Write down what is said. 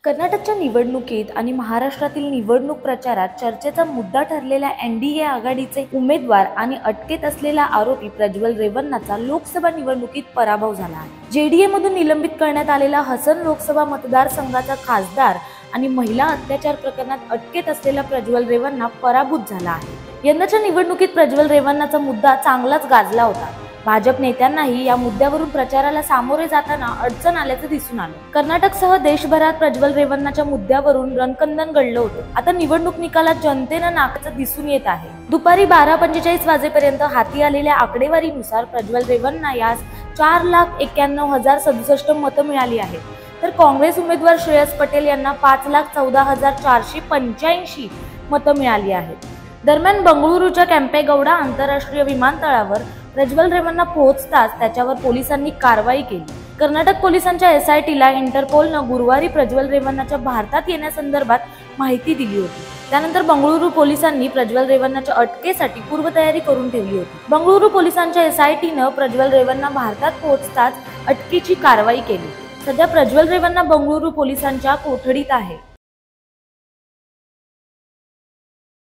कर्नाटकच्या निवडणुकीत आणि महाराष्ट्रातील निवडणूक प्रचारात चर्चेचा मुद्दा ठरलेल्या एनडीए आघाडीचे उमेदवार आणि अटकेत असलेला आरोपी प्रज्वल रेवन्नाचा लोकसभा निवडणुकीत पराभव झाला आहे। जेडीए मधून निलंबित करण्यात आलेला हसन लोकसभा मतदारसंघाचा खासदार आणि महिला अत्याचार प्रकरणात अटकेत असलेला प्रज्वल रेवन्ना पराभूत झाला आहे। यंदाच्या निवडणुकीत प्रज्वल रेवन्नाचा मुद्दा चांगलाच गाजला होता। भाजप नेत्यांनाही या मुद्द्यावरून प्रचाराला सामोरे जाताना अडचण आल्याचं दिसून आलं। कर्नाटकसह देशभरात प्रज्वल रेवन्नाच्या मुद्द्यावरून रणकंदन घडलं होतं। आता निवडणूक निकालात जनतेनं नाकाचं दिसून येत आहे। दुपारी 12:45 वाजेपर्यंत हाती आलेल्या आकडेवारीनुसार प्रज्वल रेवन्ना यास 4,91,067 मतं मिळाली आहेत, तर काँग्रेस उमेदवार श्रेयस पटेल यांना 5,14,485 मतं मिळाली आहेत। दरम्यान बंगळुरूच्या केंपेगौडा आंतरराष्ट्रीय विमानतळावर प्रज्वल रेवन्ना पोहोचताच त्याच्यावर पोलिसांनी कारवाई केली। कर्नाटक पोलिसांच्या एसआयटीला इंटरपोलनं गुरुवारी प्रज्वल रेवन्नाच्या भारतात येण्यासंदर्भात माहिती दिली होती। त्यानंतर बंगळुरू पोलिसांनी प्रज्वल रेवन्नाच्या अटकेसाठी पूर्वतयारी करून ठेवली होती। बंगळुरू पोलिसांच्या एसआयटीनं प्रज्वल रेवन्ना भारतात पोहोचताच अटकेची कारवाई केली। सध्या प्रज्वल रेवन्ना बंगळुरू पोलिसांच्या कोठडीत आहे।